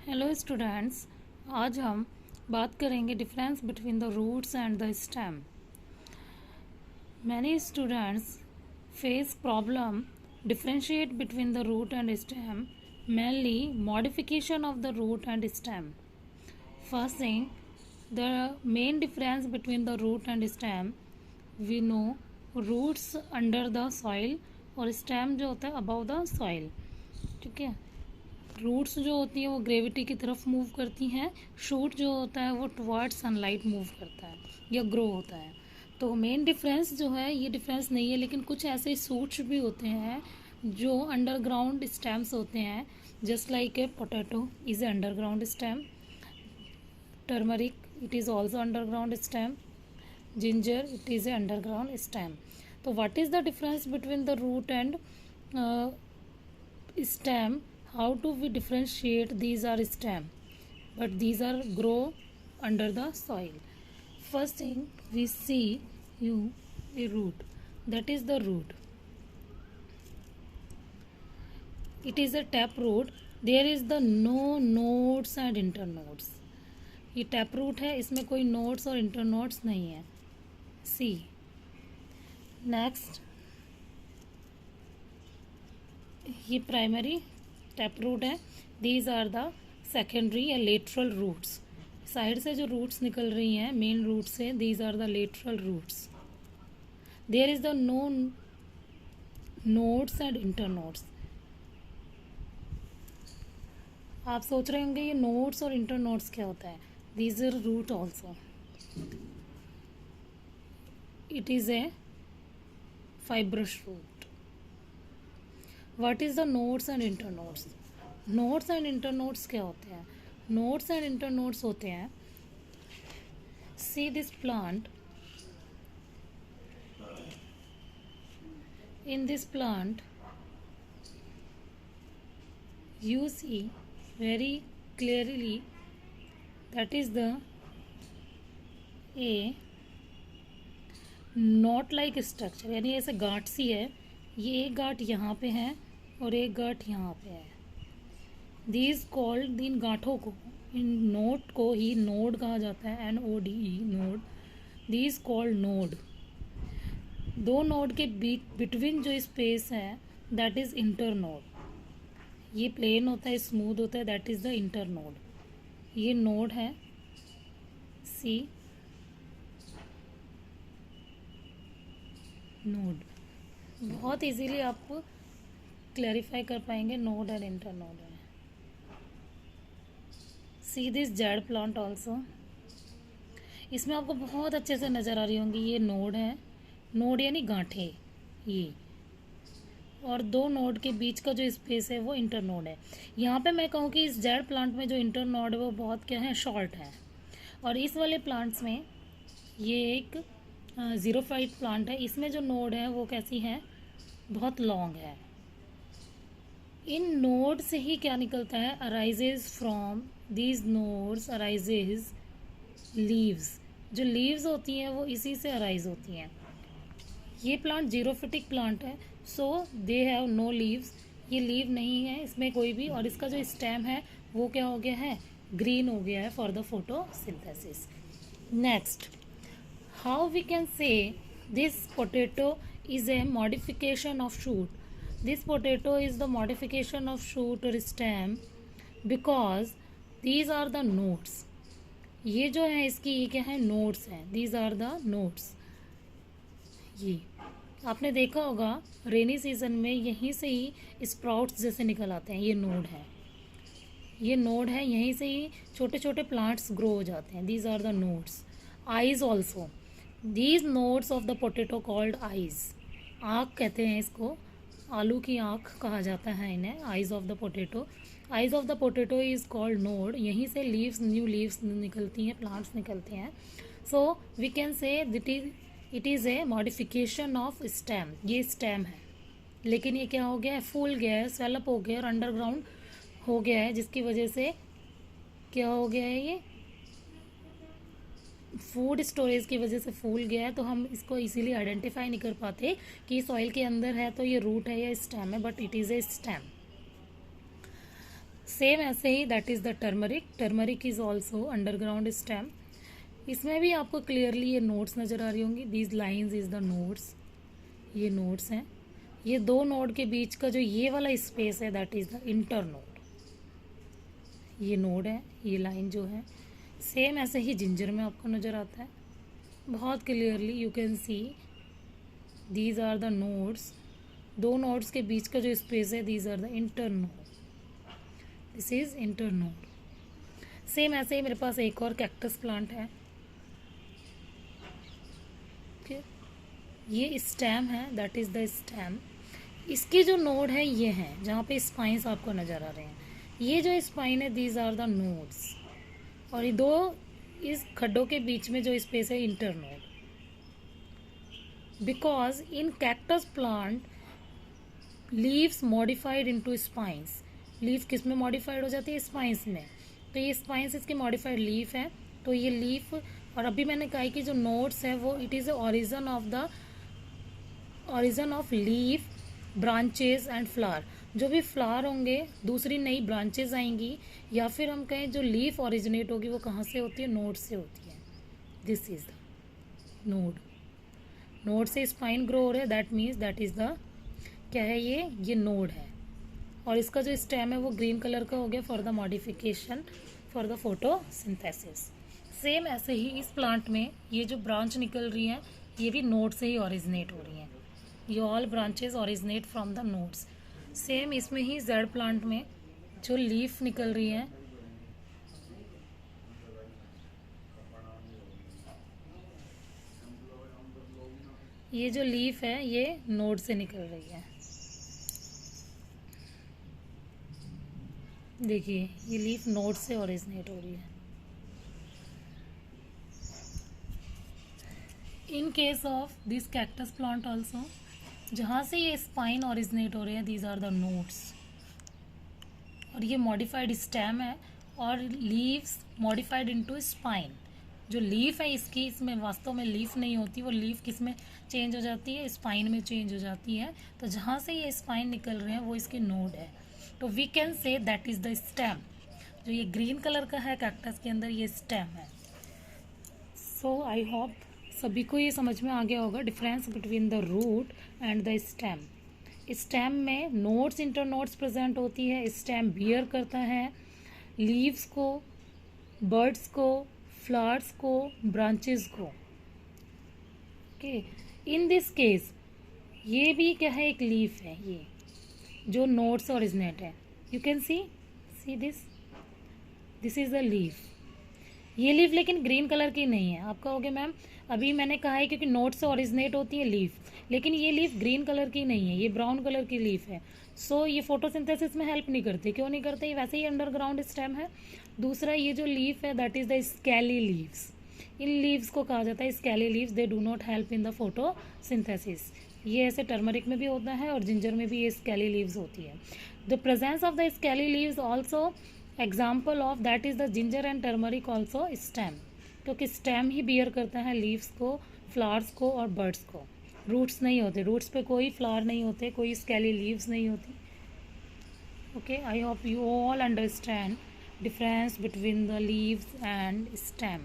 Hello students, आज हम बात करेंगे difference between the roots and the stem. Many students face problem differentiate between the root and stem, mainly modification of the root and stem. First thing, the main difference between the root and stem, we know roots under the soil और stem जो होता है above the soil। ठीक है, roots जो होती हैं वो ग्रेविटी की तरफ मूव करती हैं, शूट जो होता है वो टुवर्ड सनलाइट मूव करता है या ग्रो होता है। तो मेन डिफरेंस जो है ये डिफरेंस नहीं है, लेकिन कुछ ऐसे सूट्स भी होते हैं जो अंडरग्राउंड स्टेम्स होते हैं, just like a potato is a underground stem, turmeric it is also underground stem, ginger it is a underground stem. तो what is the difference between the root and stem? How do we differentiate? These are stem, but these are grow under the soil. First thing we see a root, that is the root. It is a tap root. There is the no nodes and internodes. ये tap root है, इसमें कोई nodes और internodes नहीं है। See next, ये primary tap root है। These are the secondary या लेटरल रूट्स, साइड से जो रूट्स निकल रही हैं मेन रूट से, these are the lateral roots. There is the no nodes and internodes. आप सोच रहे होंगे ये नोड्स और इंटरनोड्स क्या होता है। These are root also. It is a fibrous root. What is the nodes and internodes? Nodes and internodes क्या होते हैं? नोड्स एंड इंटरनोड्स होते हैं, see this plant, in this plant you see very clearly that is the a knot like structure, यानी ऐसे गांठ सी है। ये एक गांठ यहाँ पे है और एक गांठ यहाँ पे है। दीज कॉल्ड, इन गांठों को, इन नोड को ही नोड कहा जाता है, NODE node. These called node. दो नोड के बीच बिटवीन जो स्पेस है दैट इज इंटर नोड। ये प्लेन होता है, स्मूथ होता है, that is the inter node. ये नोड है सी, नोड। बहुत इजीली आप क्लैरिफाई कर पाएंगे नोड और इंटर नोड है। See this jade plant also, इसमें आपको बहुत अच्छे से नज़र आ रही होंगी, ये नोड है, नोड यानी गांठे ये, और दो नोड के बीच का जो स्पेस है वो इंटर नोड है। यहाँ पे मैं कहूँ कि इस जेड प्लांट में जो इंटर नोड है वो बहुत क्या है, शॉर्ट है, और इस वाले प्लांट्स में ये एक ज़ीरोफाइट प्लांट है, इसमें जो नोड है वो कैसी है, बहुत लॉन्ग है। इन नोड से ही क्या निकलता है, arises from these nodes arises leaves. जो लीव्स होती हैं वो इसी से अराइज होती हैं। ये प्लांट जीरोफिटिक प्लांट है, सो दे हैव नो लीव्स, ये लीव नहीं है इसमें कोई भी, और इसका जो स्टेम है वो क्या हो गया है, ग्रीन हो गया है for the photosynthesis. Next, how we can say this potato is a modification of shoot. This potato is the modification of shoot or stem because these are the nodes. ये जो है इसकी ये क्या है, nodes हैं, these are the nodes। ये आपने देखा होगा रेनी सीजन में यहीं से ही स्प्राउट्स जैसे निकल आते हैं, ये नोड है, ये नोड है, यहीं से ही छोटे छोटे प्लांट्स ग्रो हो जाते हैं। these are the nodes. Eyes also, these nodes of the potato called eyes. आँख कहते हैं इसको, आलू की आँख कहा जाता है इन्हें, eyes of the potato. Eyes of the potato is called node. यहीं से लीव्स, न्यू लीव्स निकलती हैं, प्लांट्स निकलते हैं। So we can say it is a modification of stem. ये स्टेम है, लेकिन ये क्या हो गया है, फूल गया है, स्वेलअप हो गया और अंडरग्राउंड हो गया है, जिसकी वजह से क्या हो गया है, ये फूड स्टोरेज की वजह से फूल गया है। तो हम इसको इजीली आइडेंटिफाई नहीं कर पाते कि सॉइल के अंदर है तो ये रूट है या स्टेम है, but it is a stem. Same ऐसे ही that is the turmeric. Turmeric is also underground stem. इसमें भी आपको क्लियरली ये नोड्स नज़र आ रही होंगी. These lines is the nodes. ये नोड्स हैं. ये दो नोड के बीच का जो ये वाला स्पेस है that is the inter node. ये नोड है, ये लाइन जो है. सेम ऐसे ही जिंजर में आपको नज़र आता है बहुत clearly. You can see these are the nodes. दो नोड्स के बीच का जो स्पेस है these are the internode. This is internode. Same ऐसे ही मेरे पास एक और कैक्टस प्लांट है. ओके, ये स्टेम है दैट इज द स्टेम. इसके जो नोड है ये हैं जहाँ पे स्पाइंस आपको नज़र आ रहे हैं. ये जो स्पाइन है दीज आर द नोड्स. और ये दो इस खड्डों के बीच में जो स्पेस है inter node. Because in cactus plant leaves modified into spines. Leaf किस में मॉडिफाइड हो जाती है? स्पाइंस में. तो ये स्पाइंस इसके मॉडिफाइड लीफ है. तो ये लीफ, और अभी मैंने कहा कि जो नोड्स है वो it is origin of leaf, branches and flower. जो भी फ्लावर होंगे दूसरी नई ब्रांचेस आएंगी, या फिर हम कहें जो लीफ ओरिजिनेट होगी वो कहाँ से होती है? नोड से होती है. This is the node. Node से स्पाइन ग्रो हो रहा है that means that is the क्या है? ये नोड है. और इसका जो स्टेम है वो ग्रीन कलर का हो गया for the modification for the photosynthesis. Same ऐसे ही इस प्लांट में ये जो ब्रांच निकल रही है ये भी नोड से ही ओरिजिनेट हो रही हैं. ये all branches originate from the nodes. Same इसमें ही जेड प्लांट में जो लीफ निकल रही है ये जो लीफ है ये नोड से निकल रही है. देखिए ये लीफ नोड से ओरिजिनेट हो रही है. In case of this cactus plant also जहाँ से ये स्पाइन ओरिजिनेट हो रहे हैं दीज आर द नोड्स. और ये मॉडिफाइड स्टेम है और लीव्स मॉडिफाइड इनटू स्पाइन. जो लीफ है इसकी, इसमें वास्तव में लीफ नहीं होती. वो लीफ किस में चेंज हो जाती है? स्पाइन में चेंज हो जाती है. तो जहाँ से ये स्पाइन निकल रहे हैं वो इसके नोड है. तो we can say that is the stem. जो ये ग्रीन कलर का है कैक्टस के अंदर ये स्टेम है. सो आई होप सभी को ये समझ में आ गया होगा difference between the root and the stem. Stem में नोड्स इंटर नोड्स प्रेजेंट होती है. स्टेम बियर करता है लीव्स को, बर्ड्स को, फ्लावर्स को, ब्रांचेस को. ओके, इन दिस केस ये भी क्या है? एक लीफ है ये जो नोड से ओरिजिनेट है. You can see this is the leaf. ये लीफ लेकिन ग्रीन कलर की नहीं है. आप कहोगे मैम अभी मैंने कहा है क्योंकि नोड से ओरिजिनेट होती है लीफ, लेकिन ये लीफ ग्रीन कलर की नहीं है, ये ब्राउन कलर की लीफ है. सो ये फोटोसिंथेसिस में हेल्प नहीं करती. क्यों नहीं करते? ये वैसे ही अंडरग्राउंड स्टेम है. दूसरा ये जो लीफ है that is the scaly leaves. In leaves को कहा जाता है scaly leaves. They do not help in the photosynthesis. ये ऐसे टर्मरिक में भी होता है और जिंजर में भी ये स्केली लीव्स होती है. The presence of the scaly leaves also example of that is the ginger and turmeric also stem. क्योंकि स्टेम ही बियर करता है लीव्स को, फ्लावर्स को और बर्ड्स को. रूट्स नहीं होते. रूट्स पे कोई फ्लावर नहीं होते, कोई स्केली लीव्स नहीं होती. Okay, I hope you all understand difference between the leaves and stem.